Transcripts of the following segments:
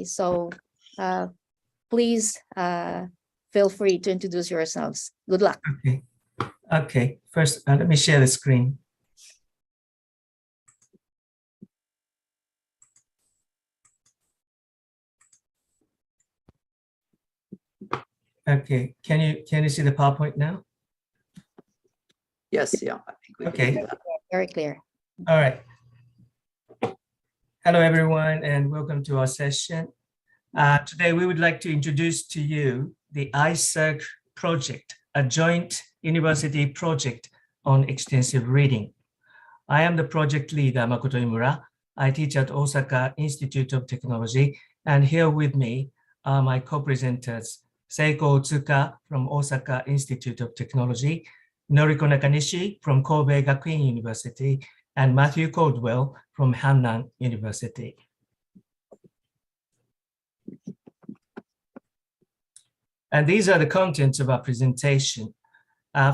so please feel free to introduce yourselves. Good luck. Okay. Okay. First, let me share the screen. Okay. Can you see the PowerPoint now? Yes, yeah. I think we can Okay. do that. Very clear. All right. Hello, everyone, and welcome to our session. Today, we would like to introduce to you the ICERC project, a joint university project on extensive reading. I am the project leader, Makoto Imura. I teach at Osaka Institute of Technology, and here with me are my co-presenters, Seiko Otsuka from Osaka Institute of Technology, Noriko Nakanishi from Kobe Gakuin University, and Matthew Caldwell from Hannan University. And these are the contents of our presentation.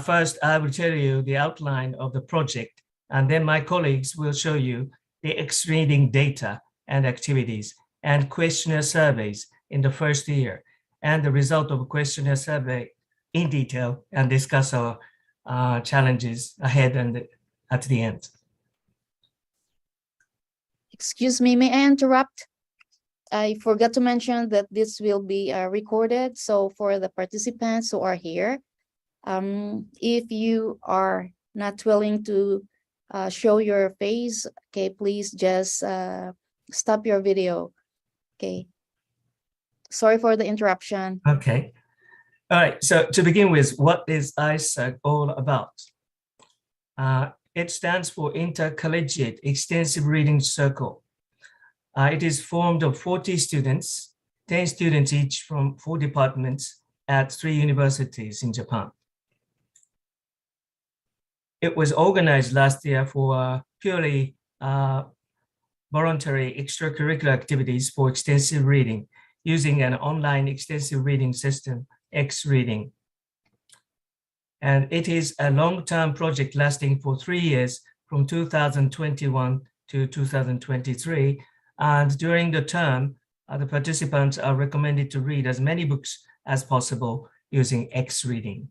First, I will tell you the outline of the project, and then my colleagues will show you the Xreading data and activities and questionnaire surveys in the first year, and the result of a questionnaire survey in detail, and discuss our challenges ahead and at the end. Excuse me, may I interrupt? I forgot to mention that this will be recorded. So for the participants who are here, if you are not willing to show your face, okay, please just stop your video. Okay. Sorry for the interruption. Okay. All right. So to begin with, what is ICERC all about? It stands for Intercollegiate Extensive Reading Circle. It is formed of 40 students, 10 students each from 4 departments at 3 universities in Japan. It was organized last year for purely voluntary extracurricular activities for extensive reading using an online extensive reading system, Xreading. And it is a long-term project lasting for 3 years from 2021 to 2023. And during the term, the participants are recommended to read as many books as possible using Xreading.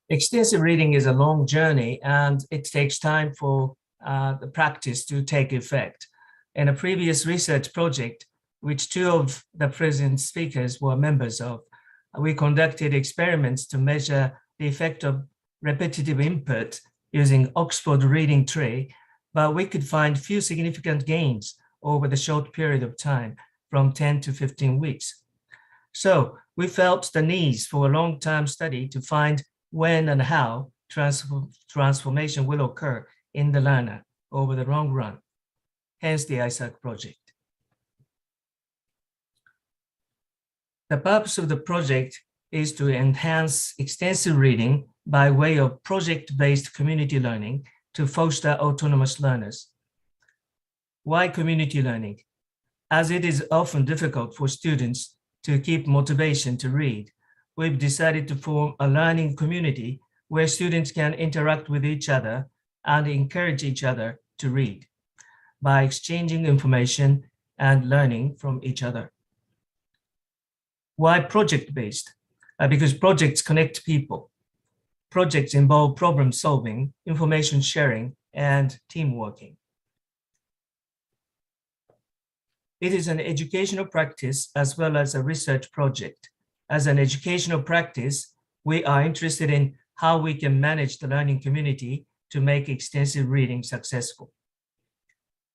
Extensive reading is a long journey, and it takes time for the practice to take effect. In a previous research project, which 2 of the present speakers were members of, we conducted experiments to measure the effect of repetitive input using Oxford Reading Tree, but we could find few significant gains over the short period of time from 10 to 15 weeks. So we felt the need for a long-term study to find when and how transformation will occur in the learner over the long run, hence the ICERC project. The purpose of the project is to enhance extensive reading by way of project-based community learning to foster autonomous learners. Why community learning? As it is often difficult for students to keep motivation to read, we've decided to form a learning community where students can interact with each other and encourage each other to read by exchanging information and learning from each other. Why project-based? Because projects connect people. Projects involve problem solving, information sharing, and team working. It is an educational practice as well as a research project. As an educational practice, we are interested in how we can manage the learning community to make extensive reading successful.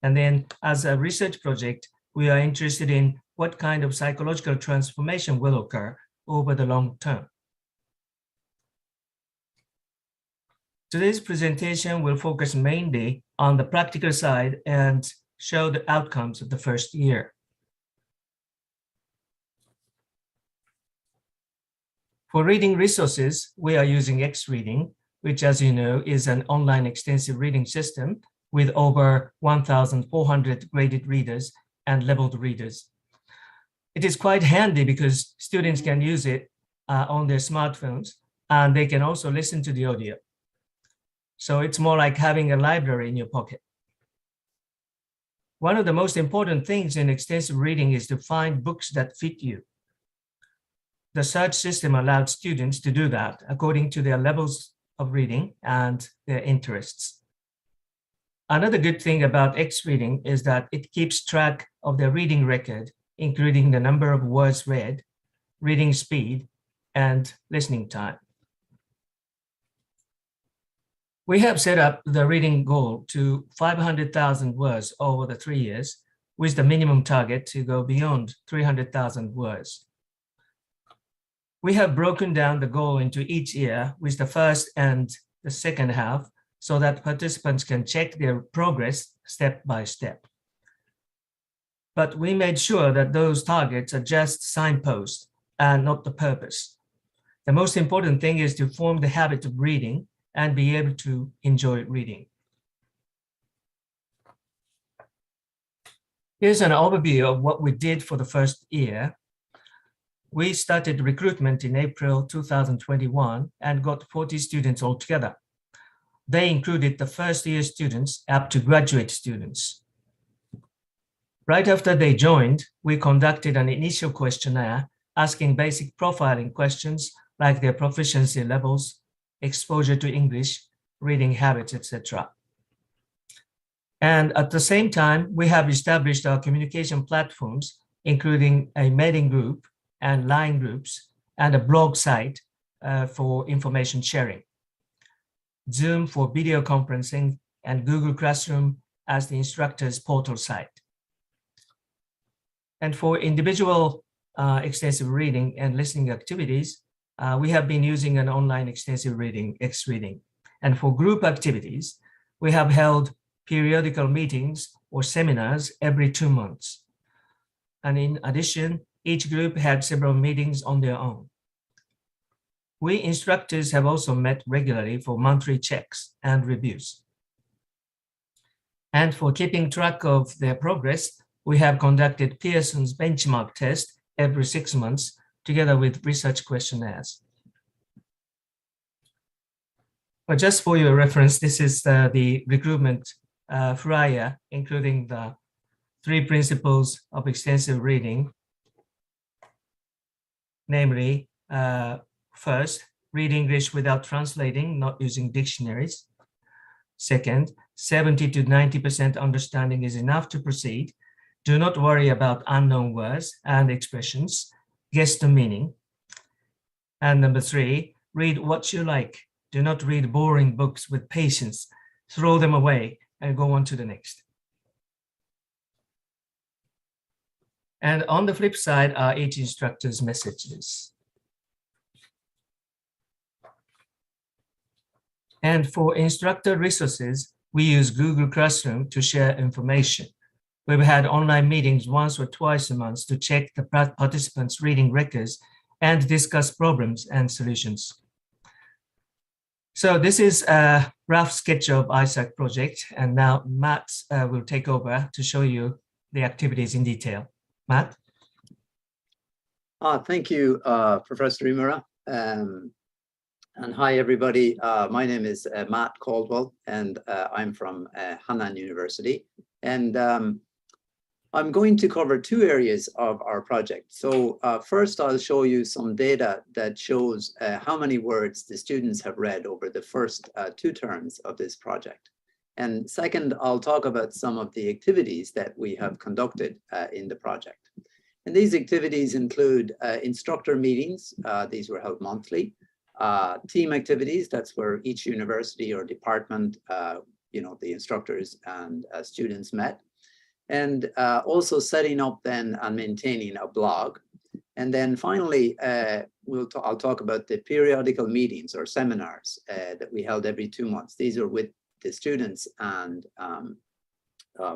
And then as a research project, we are interested in what kind of psychological transformation will occur over the long term. Today's presentation will focus mainly on the practical side and show the outcomes of the first year. For reading resources, we are using Xreading, which, as you know, is an online extensive reading system with over 1,400 graded readers and leveled readers. It is quite handy because students can use it on their smartphones, and they can also listen to the audio. So it's more like having a library in your pocket. One of the most important things in extensive reading is to find books that fit you. The search system allowed students to do that according to their levels of reading and their interests. Another good thing about Xreading is that it keeps track of their reading record, including the number of words read, reading speed, and listening time. We have set up the reading goal to 500,000 words over the 3 years, with the minimum target to go beyond 300,000 words. We have broken down the goal into each year with the first and the second half so that participants can check their progress step by step. But we made sure that those targets are just signposts and not the purpose. The most important thing is to form the habit of reading and be able to enjoy reading. Here's an overview of what we did for the first year. We started recruitment in April 2021 and got 40 students altogether. They included the first year students up to graduate students. Right after they joined, we conducted an initial questionnaire asking basic profiling questions like their proficiency levels, exposure to English, reading habits, etc. And at the same time, we have established our communication platforms, including a mailing group and line groups and a blog site for information sharing, Zoom for video conferencing, and Google Classroom as the instructor's portal site. And for individual extensive reading and listening activities, we have been using an online extensive reading, Xreading. And for group activities, we have held periodical meetings or seminars every 2 months. And in addition, each group had several meetings on their own. We instructors have also met regularly for monthly checks and reviews. And for keeping track of their progress, we have conducted Pearson's benchmark test every 6 months, together with research questionnaires. But just for your reference, this is the recruitment flyer, including the 3 principles of extensive reading. Namely, first, read English without translating, not using dictionaries. Second, 70 to 90% understanding is enough to proceed. Do not worry about unknown words and expressions. Guess the meaning. And number 3, read what you like. Do not read boring books with patience. Throw them away and go on to the next. And on the flip side are each instructor's messages. And for instructor resources, we use Google Classroom to share information. We've had online meetings once or twice a month to check the participants' reading records and discuss problems and solutions. So this is a rough sketch of ICERC project, and now Matt will take over to show you the activities in detail. Matt? Thank you, Professor Imura. And hi, everybody. My name is Matt Caldwell, and I'm from Hannan University. And I'm going to cover 2 areas of our project. So first, I'll show you some data that shows how many words the students have read over the first 2 terms of this project. And second, I'll talk about some of the activities that we have conducted in the project. And these activities include instructor meetings. These were held monthly. Team activities, that's where each university or department, the instructors and students met. And also setting up then and maintaining a blog. And then finally, I'll talk about the periodical meetings or seminars that we held every 2 months. These are with the students and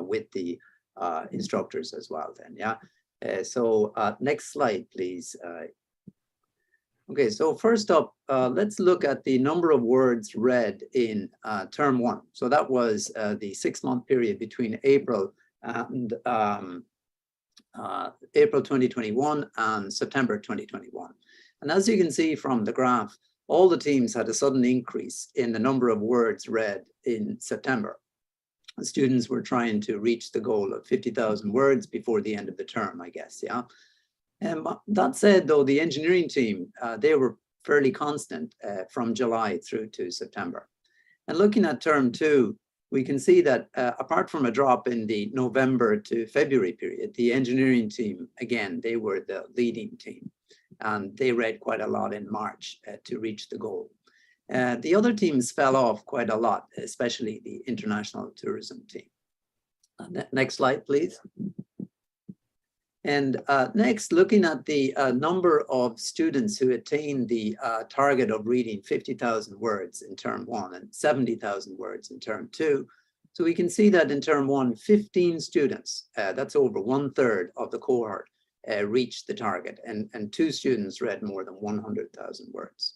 with the instructors as well then, yeah. So next slide, please. Okay, so first up, let's look at the number of words read in term 1. So that was the 6-month period between April and April 2021 and September 2021. And as you can see from the graph, all the teams had a sudden increase in the number of words read in September. students were trying to reach the goal of 50,000 words before the end of the term, I guess, yeah. But that said, though, the engineering team, they were fairly constant from July through to September. And looking at term 2, we can see that apart from a drop in the November to February period, the engineering team, again, they were the leading team. And they read quite a lot in March to reach the goal. The other teams fell off quite a lot, especially the international tourism team. Next slide, please. And next, looking at the number of students who attained the target of reading 50,000 words in term 1 and 70,000 words in term 2. So we can see that in term 1, 15 students, that's over 1/3 of the cohort, reached the target, and 2 students read more than 100,000 words.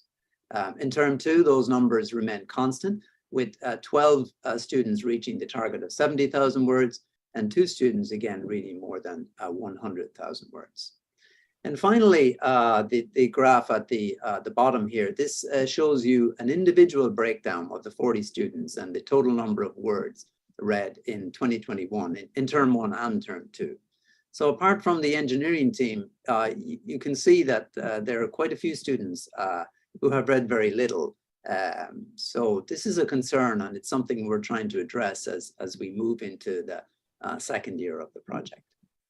In term 2, those numbers remain constant, with 12 students reaching the target of 70,000 words, and 2 students, again, reading more than 100,000 words. And finally, the graph at the bottom here, this shows you an individual breakdown of the 40 students and the total number of words read in 2021, in term 1 and term 2. So apart from the engineering team, you can see that there are quite a few students who have read very little. So this is a concern, and it's something we're trying to address as we move into the second year of the project.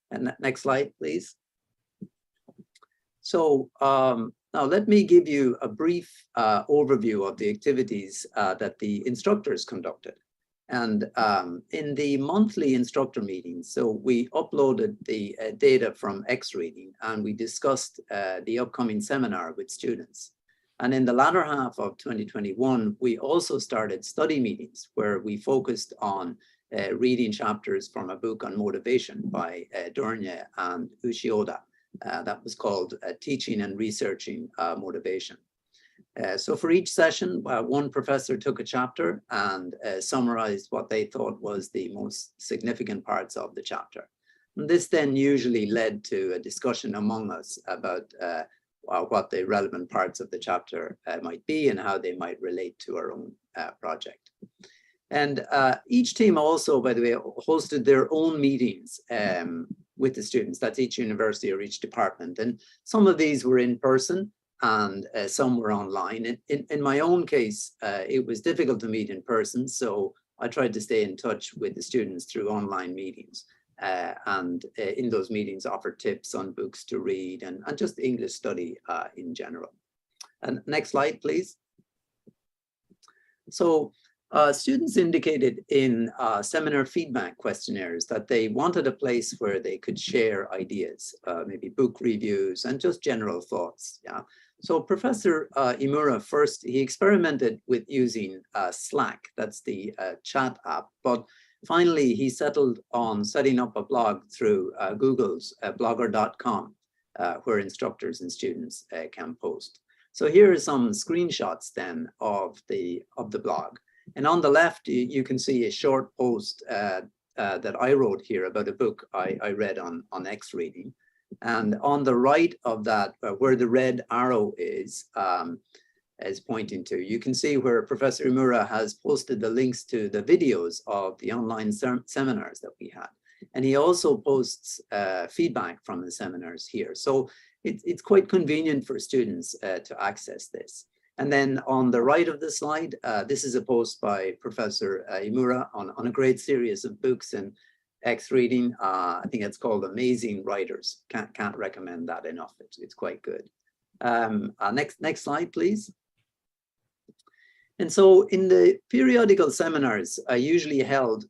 And next slide, please. So now let me give you a brief overview of the activities that the instructors conducted. And in the monthly instructor meetings, so we uploaded the data from Xreading, and we discussed the upcoming seminar with students. And in the latter half of 2021, we also started study meetings where we focused on reading chapters from a book on motivation by Dornier and Ushioda. That was called Teaching and Researching Motivation. So for each session, one professor took a chapter and summarized what they thought was the most significant parts of the chapter. And this then usually led to a discussion among us about what the relevant parts of the chapter might be and how they might relate to our own project. And each team also, by the way, hosted their own meetings with the students. That's each university or each department. And some of these were in person and some were online. In my own case, it was difficult to meet in person, so I tried to stay in touch with the students through online meetings. And in those meetings offer tips on books to read and just English study in general. And next slide, please. So students indicated in seminar feedback questionnaires that they wanted a place where they could share ideas, maybe book reviews and just general thoughts. Yeah. So Professor Imura first, he experimented with using Slack, that's the chat app, but finally, he settled on setting up a blog through Google's blogger.com, where instructors and students can post. So here are some screenshots then of the blog. And on the left, you can see a short post that I wrote here about a book I read on Xreading. And on the right of that, where the red arrow is pointing to, you can see where Professor Imura has posted the links to the videos of the online seminars that we had. And he also posts feedback from the seminars here. So it's quite convenient for students to access this. And then on the right of the slide, this is a post by Professor Imura on a great series of books and Xreading. I think it's called Amazing Writers. Can't recommend that enough. It's quite good. Next slide, please. And so in the periodical seminars, usually held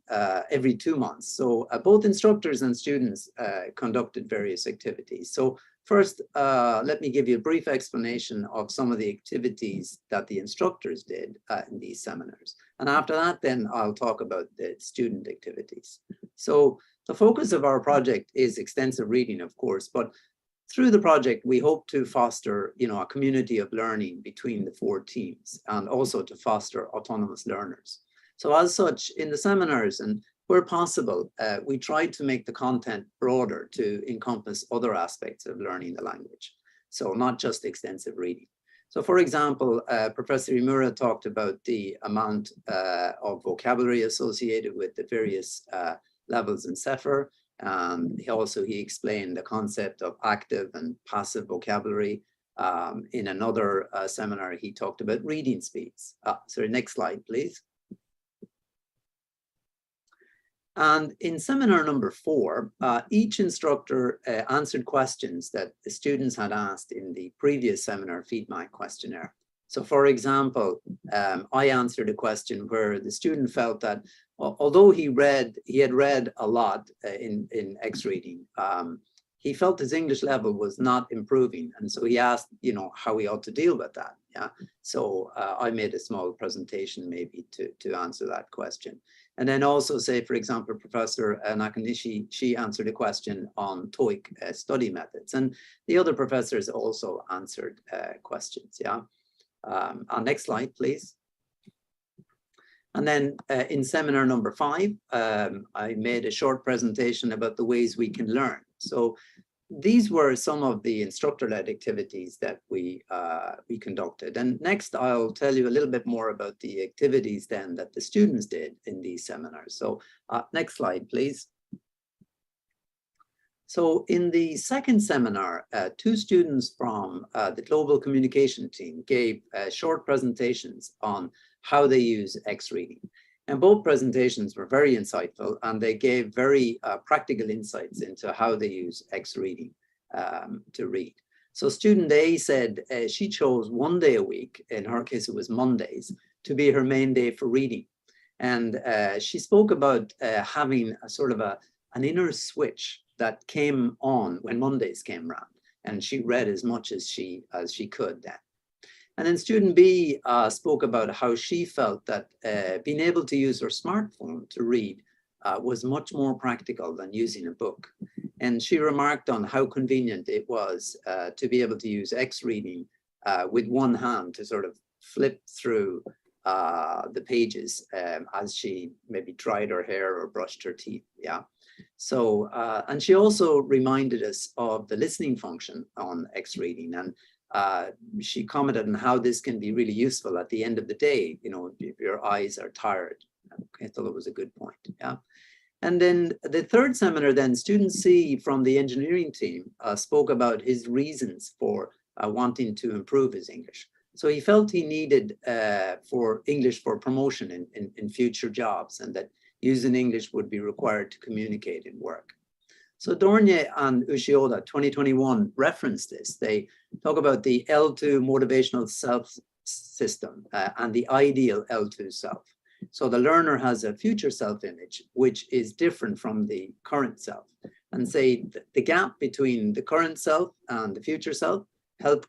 every 2 months. So both instructors and students conducted various activities. So first, let me give you a brief explanation of some of the activities that the instructors did in these seminars. And after that, then I'll talk about the student activities. So the focus of our project is extensive reading, of course, but through the project, we hope to foster, a community of learning between the 4 teams and also to foster autonomous learners. So as such, in the seminars and where possible, we tried to make the content broader to encompass other aspects of learning the language. So not just extensive reading. So for example, Professor Imura talked about the amount of vocabulary associated with the various levels in Sefer. He explained the concept of active and passive vocabulary. In another seminar, he talked about reading speeds. Sorry, next slide, please. And in seminar number 4, each instructor answered questions that the students had asked in the previous seminar feedback questionnaire. So for example, I answered a question where the student felt that although he had read a lot in Xreading, he felt his English level was not improving. And so he asked, how he ought to deal with that. Yeah. So I made a small presentation maybe to answer that question. And then also say, for example, Professor Nakanishi, she answered a question on TOEIC study methods. And the other professors also answered questions. Yeah. Next slide, please. And then in seminar number 5, I made a short presentation about the ways we can learn. So these were some of the instructor-led activities that we conducted. And next, I'll tell you a little bit more about the activities then that the students did in these seminars. So next slide, please. So in the second seminar, 2 students from the global communication team gave short presentations on how they use Xreading. And both presentations were very insightful, and they gave very practical insights into how they use Xreading to read. So student A said she chose 1 day a week, in her case it was Mondays, to be her main day for reading. And she spoke about having a sort of an inner switch that came on when Mondays came around, and she read as much as she could then. And then student B spoke about how she felt that being able to use her smartphone to read was much more practical than using a book. And she remarked on how convenient it was to be able to use Xreading with one hand to sort of flip through the pages as she maybe dried her hair or brushed her teeth. Yeah. So, and she also reminded us of the listening function on Xreading, and she commented on how this can be really useful at the end of the day, if your eyes are tired. I thought it was a good point. Yeah. And then the third seminar, then student C from the engineering team spoke about his reasons for wanting to improve his English. So he felt he needed for English for promotion in future jobs, and that using English would be required to communicate in work. So Dornier and Ushioda 2021 reference this. They talk about the L2 motivational self system and the ideal L2 self. So the learner has a future self image, which is different from the current self, and say the gap between the current self and the future self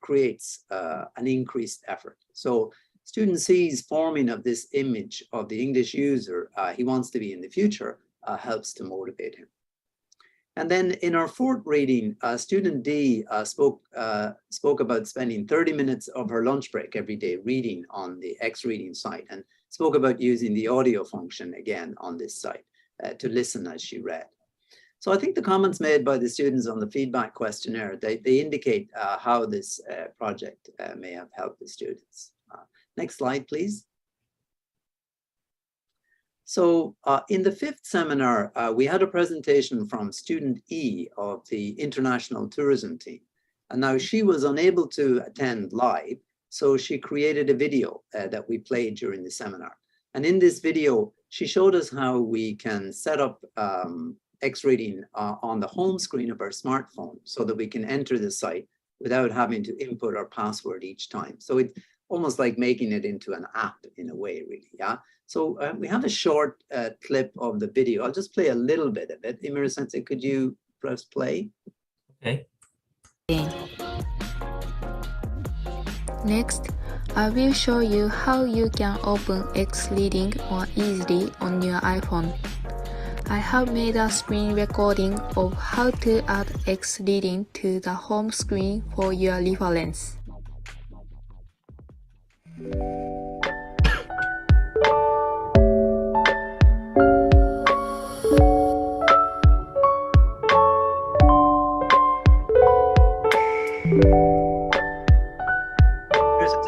creates an increased effort. So student C's forming of this image of the English user he wants to be in the future helps to motivate him. And then in our fourth reading, student D spoke about spending 30 minutes of her lunch break every day reading on the Xreading site, and spoke about using the audio function again on this site to listen as she read. So I think the comments made by the students on the feedback questionnaire, they indicate how this project may have helped the students. Next slide, please. So in the fifth seminar, we had a presentation from student E of the international tourism team. And now she was unable to attend live, so she created a video that we played during the seminar. And in this video, she showed us how we can set up Xreading on the home screen of our smartphone so that we can enter the site without having to input our password each time. So it's almost like making it into an app in a way, really, yeah? So we have a short clip of the video. I'll just play a little bit of it. Imura Sensei, could you press play? Okay. Next, I will show you how you can open Xreading more easily on your iPhone. I have made a screen recording of how to add Xreading to the home screen for your reference.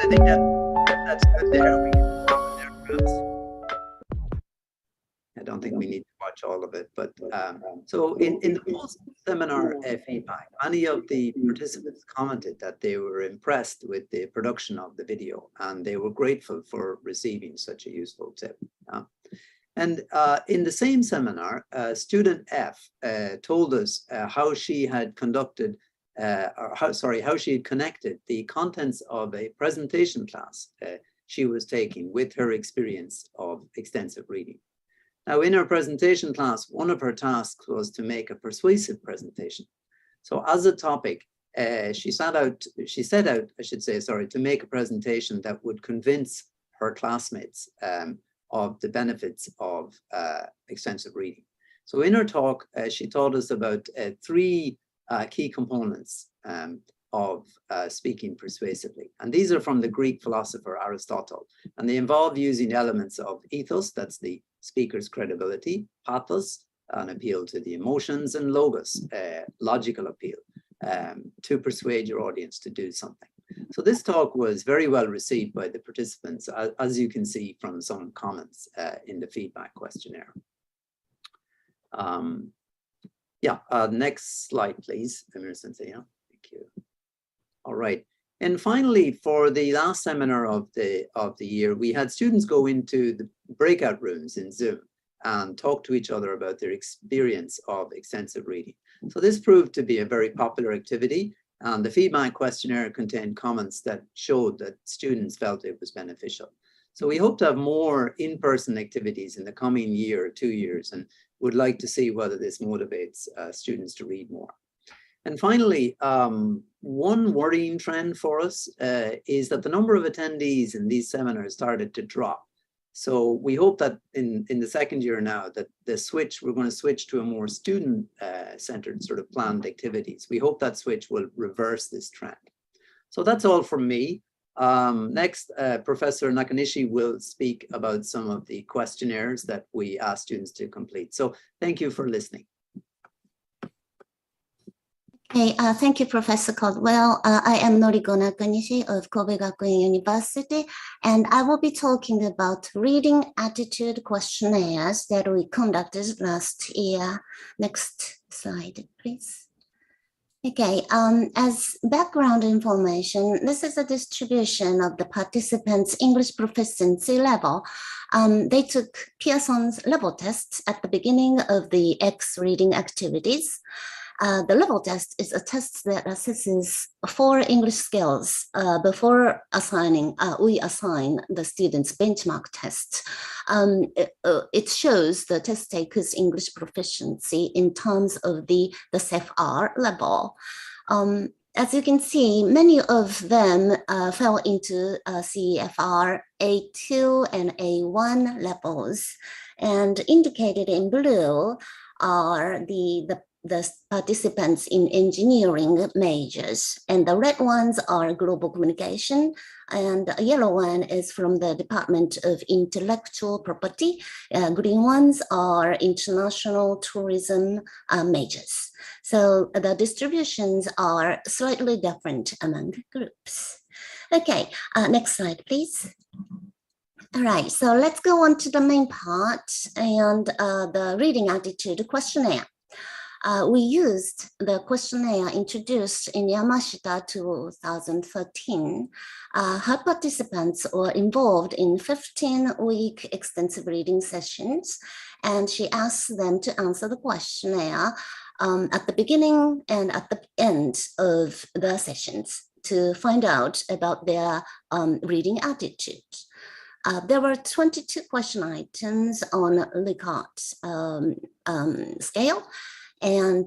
hopefully they get that's good there. We can go there perhaps. I don't think we need to watch all of it, but so in the post-seminar feedback, many of the participants commented that they were impressed with the production of the video and they were grateful for receiving such a useful tip. And in the same seminar, student F told us how she had conducted, how she had connected the contents of a presentation class she was taking with her experience of extensive reading. Now, in her presentation class, one of her tasks was to make a persuasive presentation. So as a topic, she set out, I should say, to make a presentation that would convince her classmates of the benefits of extensive reading. So in her talk, she taught us about three key components of speaking persuasively. And these are from the Greek philosopher Aristotle. And they involve using elements of ethos, that's the speaker's credibility, pathos, an appeal to the emotions, and logos, logical appeal, to persuade your audience to do something. So this talk was very well received by the participants, as you can see from some comments in the feedback questionnaire. Next slide, please, Imura-sensei. Thank you. All right. And finally, for the last seminar of the year, we had students go into the breakout rooms in Zoom and talk to each other about their experience of extensive reading. So this proved to be a very popular activity, and the feedback questionnaire contained comments that showed that students felt it was beneficial. So we hope to have more in-person activities in the coming year or 2 years, and would like to see whether this motivates students to read more. And finally, one worrying trend for us is that the number of attendees in these seminars started to drop. So we hope that in the second year now that we're going to switch to a more student-centered sort of planned activities. We hope that switch will reverse this trend. So that's all from me. Next, Professor Nakanishi will speak about some of the questionnaires that we ask students to complete. So thank you for listening. Okay, thank you, Professor Caldwell. I am Noriko Nakanishi of Kobe Gakuin University, and I will be talking about reading attitude questionnaires that we conducted last year. Next slide, please. Okay, as background information, this is a distribution of the participants' English proficiency level. They took Pearson's level tests at the beginning of the Xreading activities. The level test is a test that assesses 4 English skills before we assign the students benchmark tests. It shows the test taker's English proficiency in terms of the CFR level. As you can see, many of them fell into CFR A2 and A1 levels, and indicated in blue are the participants in engineering majors, and the red ones are global communication, and the yellow one is from the Department of Intellectual Property. Green ones are international tourism majors. So the distributions are slightly different among groups. Okay, next slide, please. All right, so let's go on to the main part and the reading attitude questionnaire. We used the questionnaire introduced in Yamashita 2013. Her participants were involved in 15-week extensive reading sessions, and she asked them to answer the questionnaire at the beginning and at the end of the sessions to find out about their reading attitude. There were 22 question items on Likert scale, and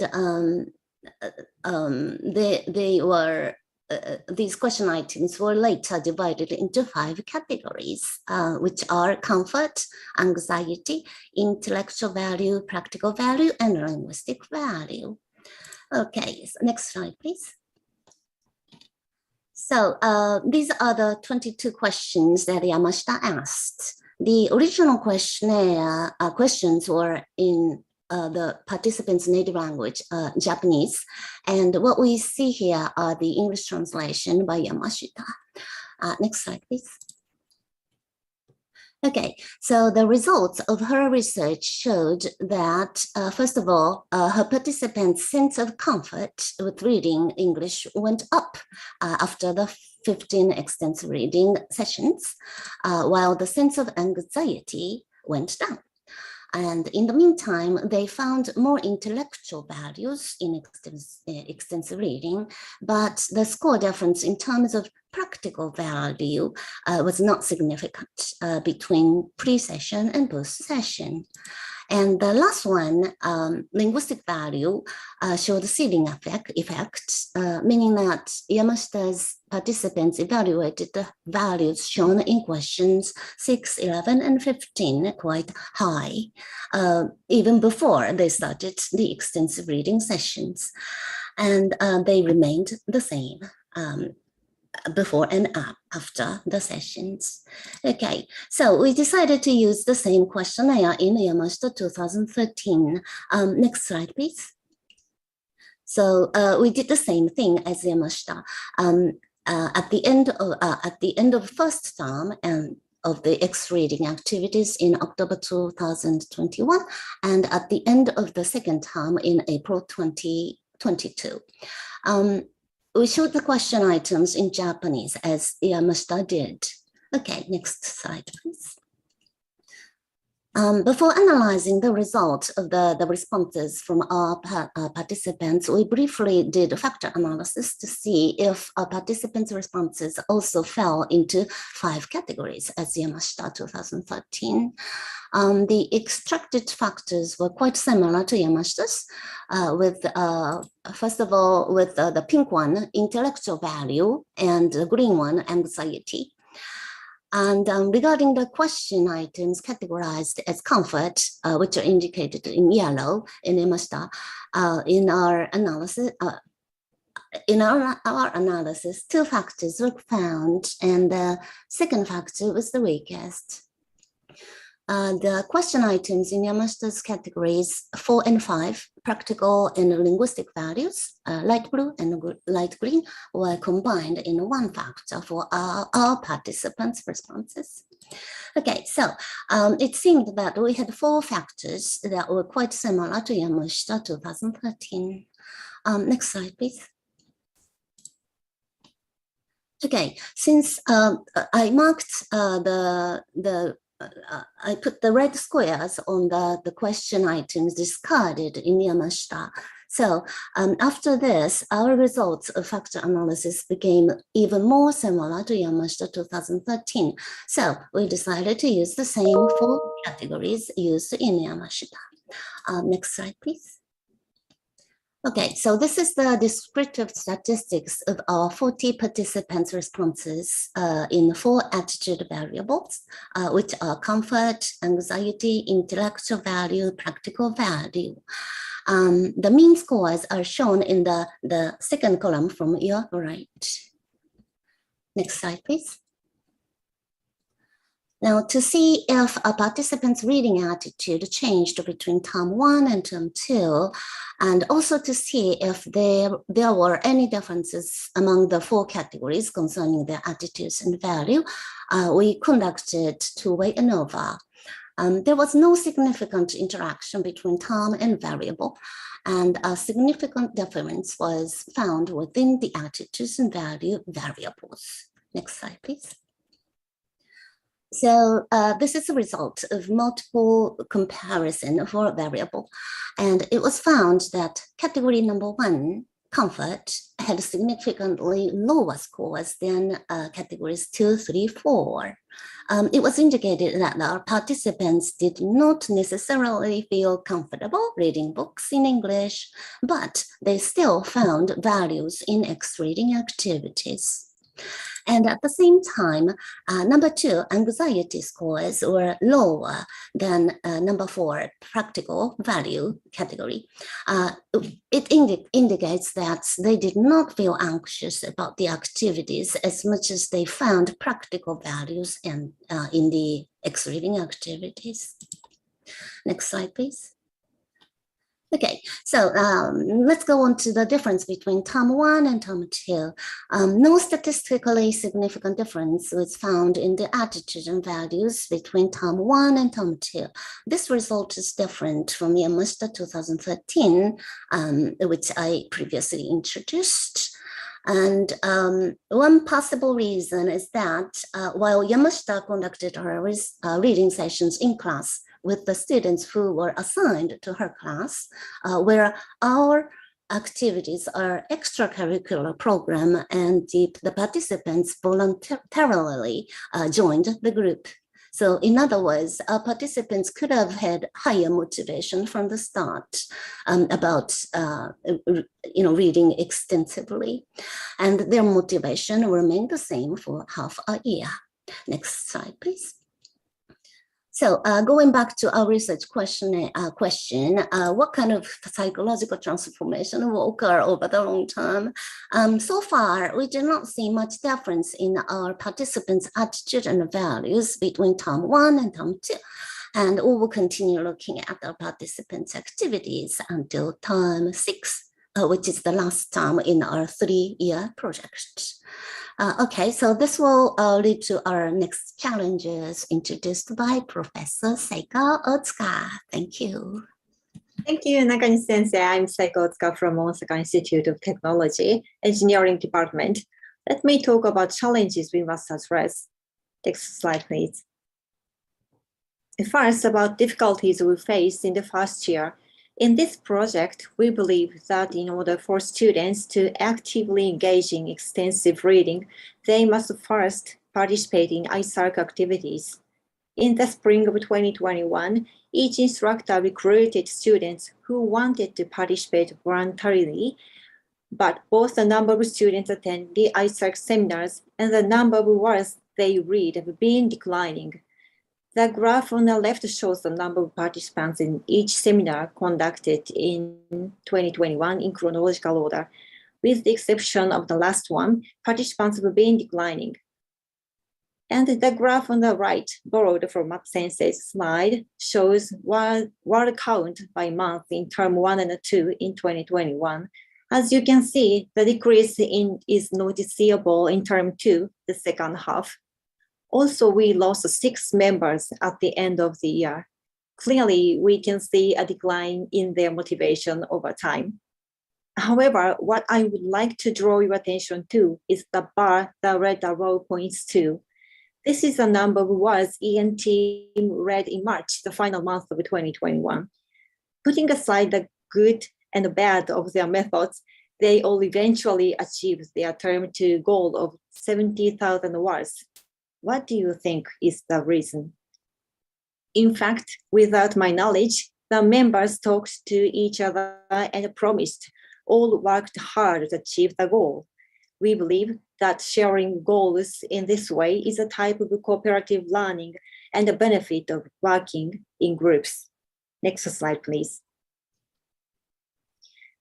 these question items were later divided into 5 categories, which are comfort, anxiety, intellectual value, practical value, and linguistic value. Okay, so next slide, please. So these are the 22 questions that Yamashita asked. The original questionnaire questions were in the participants' native language, Japanese. And what we see here are the English translation by Yamashita. Next slide, please. Okay, so the results of her research showed that, first of all, her participants' sense of comfort with reading English went up after the 15 extensive reading sessions, while the sense of anxiety went down. And in the meantime, they found more intellectual values in extensive reading, but the score difference in terms of practical value was not significant between pre-session and post-session. And the last one, linguistic value, showed a ceiling effect, meaning that Yamashita's participants evaluated the values shown in questions 6, 11, and 15 quite high, even before they started the extensive reading sessions. And they remained the same before and after the sessions. Okay, so we decided to use the same questionnaire in Yamashita 2013. Next slide, please. So we did the same thing as Yamashita. At the end of first term and of the Xreading activities in October 2021, and at the end of the second term in April 2022. We showed the question items in Japanese as Yamashita did. Okay, next slide, please. Before analyzing the results of the responses from our participants, we briefly did a factor analysis to see if our participants' responses also fell into 5 categories as Yamashita 2013. The extracted factors were quite similar to Yamashita's, with first of all, with the pink one, intellectual value, and the green one, anxiety. And regarding the question items categorized as comfort, which are indicated in yellow in Yamashita, in our analysis, our analysis, 2 factors were found, and the second factor was the weakest. The question items in Yamashita's categories 4 and 5, practical and linguistic values, light blue and light green, were combined in 1 factor for our participants' responses. Okay, so it seemed that we had 4 factors that were quite similar to Yamashita 2013. Next slide, please. Okay, since I marked I put the red squares on the question items discarded in Yamashita. So after this, our results of factor analysis became even more similar to Yamashita 2013. So we decided to use the same 4 categories used in Yamashita. Next slide, please. Okay, so this is the descriptive statistics of our 40 participants' responses in 4 attitude variables, which are comfort, anxiety, intellectual value, practical value. The mean scores are shown in the second column from your right. Next slide, please. Now, to see if a participant's reading attitude changed between term 1 and term 2, and also to see if there were any differences among the 4 categories concerning their attitudes and value, we conducted 2-way ANOVA. There was no significant interaction between term and variable, and a significant difference was found within the attitudes and value variables. Next slide, please. So this is a result of multiple comparison for a variable. And it was found that category number 1, comfort, had significantly lower scores than categories 2, 3, 4. It was indicated that our participants did not necessarily feel comfortable reading books in English, but they still found values in Xreading activities. And at the same time, number 2, anxiety scores were lower than number 4, practical value category. It indicates that they did not feel anxious about the activities as much as they found practical values in the Xreading activities. Next slide, please. Okay, so let's go on to the difference between term 1 and term 2. No statistically significant difference was found in the attitude and values between term 1 and term 2. This result is different from Yamashita 2013, which I previously introduced. And one possible reason is that while Yamashita conducted her reading sessions in class with the students who were assigned to her class, where our activities are extracurricular program and the participants voluntarily joined the group. So in other words, our participants could have had higher motivation from the start about reading extensively, and their motivation remained the same for half a year. Next slide, please. So going back to our research question, what kind of psychological transformation will occur over the long term? So far, we do not see much difference in our participants' attitude and values between term 1 and term 2. And we will continue looking at our participants' activities until term 6, which is the last term in our 3-year project. Okay, so this will lead to our next challenges introduced by Professor Seiko Otsuka. Thank you. Thank you, Nakanishi Sensei. I'm Seiko Otsuka from Osaka Institute of Technology, Engineering Department. Let me talk about challenges we must address. Next slide, please. First, about difficulties we face in the first year. In this project, we believe that in order for students to actively engage in extensive reading, they must first participate in ICERC activities. In the spring of 2021, each instructor recruited students who wanted to participate voluntarily, but both the number of students attend the ICERC seminars and the number of words they read have been declining. The graph on the left shows the number of participants in each seminar conducted in 2021 in chronological order. With the exception of the last one, participants have been declining. And the graph on the right, borrowed from Matt Sensei's slide, shows word count by month in term 1 and 2 in 2021. As you can see, the decrease is noticeable in term 2, the second half. Also, we lost 6 members at the end of the year. Clearly, we can see a decline in their motivation over time. However, what I would like to draw your attention to is the bar the red arrow points to. This is the number of words EN team read in March, the final month of 2021. Putting aside the good and the bad of their methods, they all eventually achieved their term 2 goal of 70,000 words. What do you think is the reason? In fact, without my knowledge, the members talked to each other and promised, all worked hard to achieve the goal. We believe that sharing goals in this way is a type of cooperative learning and a benefit of working in groups. Next slide, please.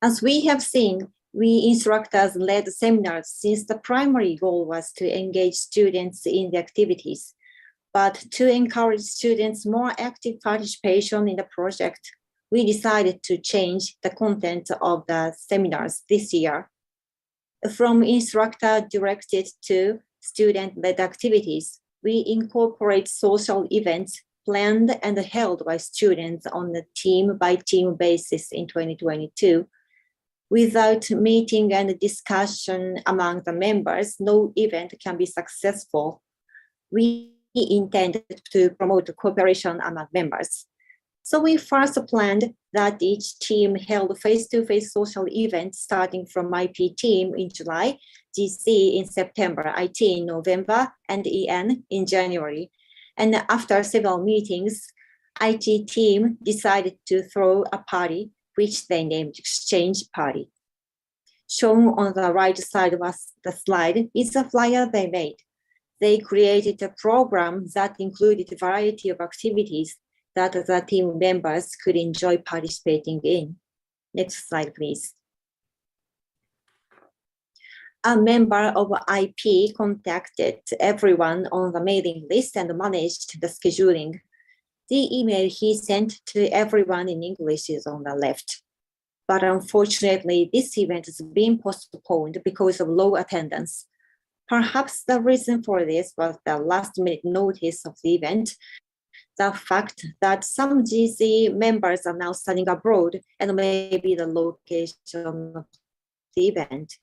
As we have seen, we instructors led seminars since the primary goal was to engage students in the activities. But to encourage students' more active participation in the project, we decided to change the content of the seminars this year. From instructor-directed to student-led activities, we incorporate social events planned and held by students on a team-by-team basis in 2022. Without meeting and discussion among the members, no event can be successful. We intend to promote cooperation among members. So we first planned that each team held face-to-face social events starting from IP team in July, GC in September, IT in November, and EN in January. And after several meetings, IT team decided to throw a party, which they named Exchange Party. Shown on the right side of the slide is a flyer they made. They created a program that included a variety of activities that the team members could enjoy participating in. Next slide, please. A member of IP contacted everyone on the mailing list and managed the scheduling. The email he sent to everyone in English is on the left. But unfortunately, this event is being postponed because of low attendance. Perhaps the reason for this was the last-minute notice of the event, the fact that some GC members are now studying abroad, and maybe the location of the event.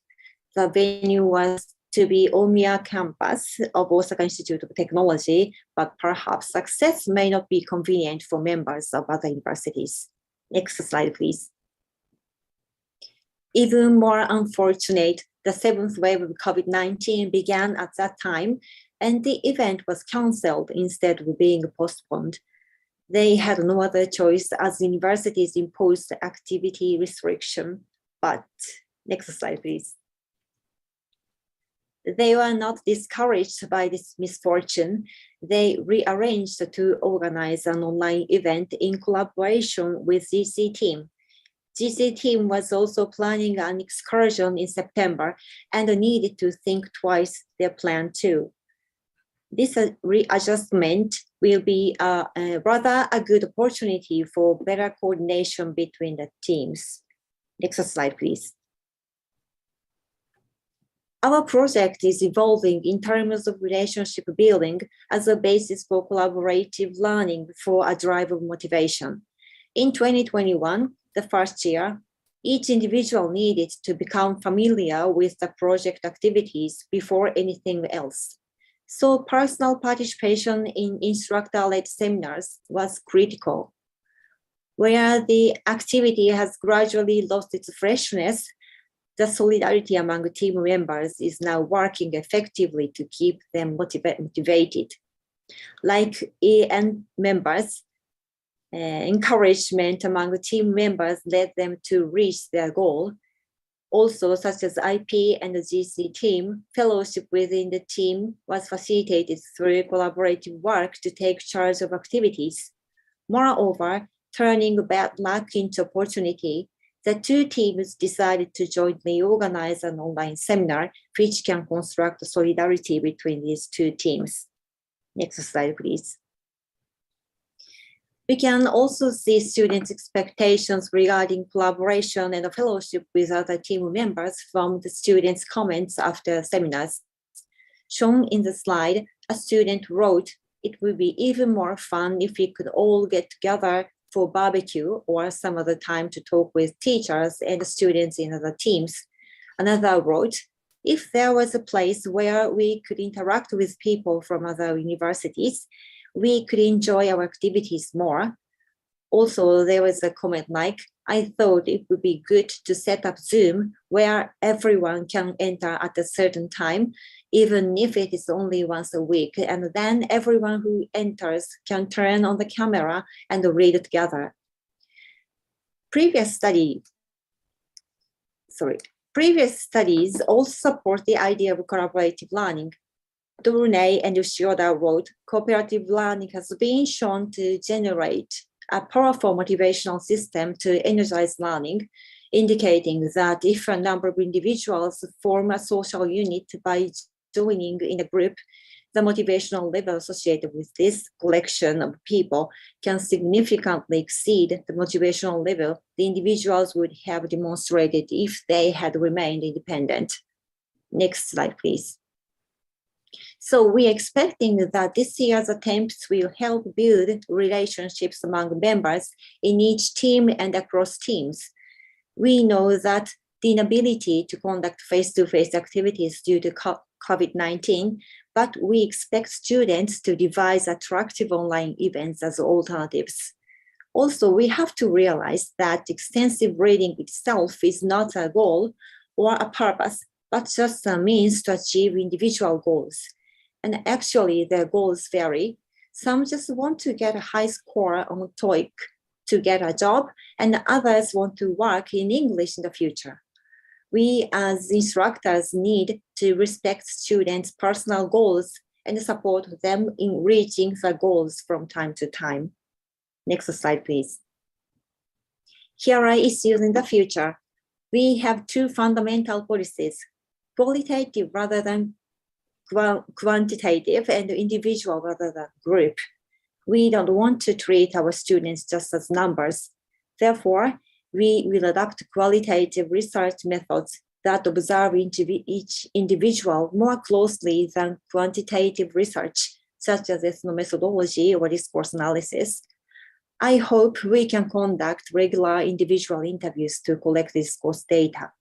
The venue was to be Omiya campus of Osaka Institute of Technology, but perhaps access may not be convenient for members of other universities. Next slide, please. Even more unfortunate, the seventh wave of COVID-19 began at that time, and the event was canceled instead of being postponed. They had no other choice as universities imposed activity restriction. But next slide, please. They were not discouraged by this misfortune. They rearranged to organize an online event in collaboration with GC team. GC team was also planning an excursion in September and needed to think twice their plan too. This readjustment will be rather a good opportunity for better coordination between the teams. Next slide, please. Our project is evolving in terms of relationship building as a basis for collaborative learning for a drive of motivation. In 2021, the first year, each individual needed to become familiar with the project activities before anything else. So personal participation in instructor-led seminars was critical. Where the activity has gradually lost its freshness, the solidarity among team members is now working effectively to keep them motivated. Like EN members, encouragement among the team members led them to reach their goal. Also, such as IP and the GC team, fellowship within the team was facilitated through collaborative work to take charge of activities. Moreover, turning bad luck into opportunity, the two teams decided to jointly organize an online seminar which can construct solidarity between these two teams. Next slide, please. We can also see students' expectations regarding collaboration and fellowship with other team members from the students' comments after seminars. Shown in the slide, a student wrote, "It would be even more fun if we could all get together for barbecue or some other time to talk with teachers and students in other teams." Another wrote, "If there was a place where we could interact with people from other universities, we could enjoy our activities more." Also, there was a comment like, "I thought it would be good to set up Zoom where everyone can enter at a certain time, even if it is only once a week, and then everyone who enters can turn on the camera and read together." Previous studies also support the idea of collaborative learning. Dornay and Yoshioda wrote, "Cooperative learning has been shown to generate a powerful motivational system to energize learning, indicating that if a number of individuals form a social unit by joining in a group, the motivational level associated with this collection of people can significantly exceed the motivational level the individuals would have demonstrated if they had remained independent." Next slide, please. So we are expecting that this year's attempts will help build relationships among members in each team and across teams. We know that the inability to conduct face-to-face activities due to COVID-19, but we expect students to devise attractive online events as alternatives. Also, we have to realize that extensive reading itself is not a goal or a purpose, but just a means to achieve individual goals. And actually, their goals vary. Some just want to get a high score on TOEIC to get a job, and others want to work in English in the future. We as instructors need to respect students' personal goals and support them in reaching the goals from time to time. Next slide, please. Here are issues in the future. We have two fundamental policies, qualitative rather than quantitative and individual rather than group. We don't want to treat our students just as numbers. Therefore, we will adopt qualitative research methods that observe each individual more closely than quantitative research, such as ethnomethodology or discourse analysis. I hope we can conduct regular individual interviews to collect discourse data.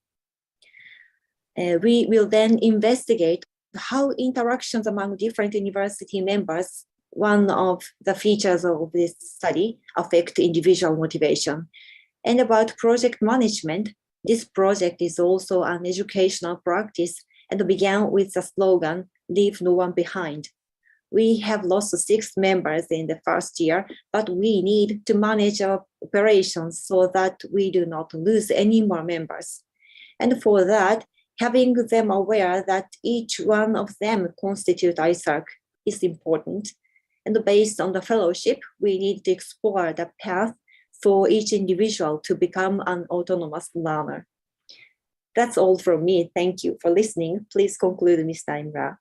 We will then investigate how interactions among different university members, one of the features of this study, affect individual motivation. And about project management, this project is also an educational practice and began with the slogan, "Leave no one behind." We have lost 6 members in the first year, but we need to manage our operations so that we do not lose any more members. And for that, having them aware that each one of them constitute ICERC is important. And based on the fellowship, we need to explore the path for each individual to become an autonomous learner. That's all from me. Thank you for listening. Please conclude, Mr. Imura.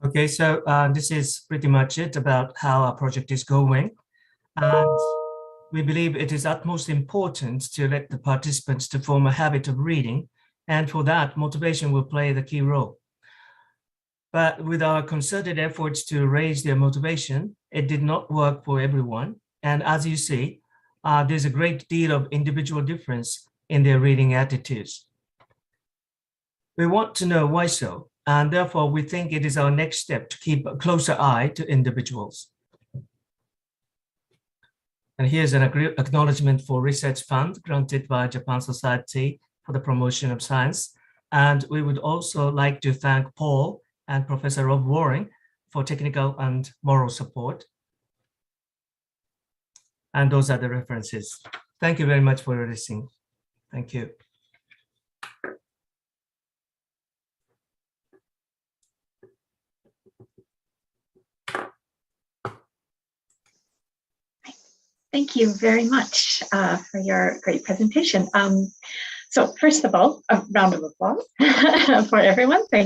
Okay, so this is pretty much it about how our project is going. And we believe it is utmost important to let the participants to form a habit of reading. And for that, motivation will play the key role. But with our concerted efforts to raise their motivation, it did not work for everyone. And as you see, there's a great deal of individual difference in their reading attitudes. We want to know why so, and therefore we think it is our next step to keep a closer eye to individuals. And here's an acknowledgement for research fund granted by Japan Society for the Promotion of Science. And we would also like to thank Paul and Professor Rob Waring for technical and moral support. And those are the references. Thank you very much for listening. Thank you. Thank you very much for your great presentation. So first of all, a round of applause for everyone. Thank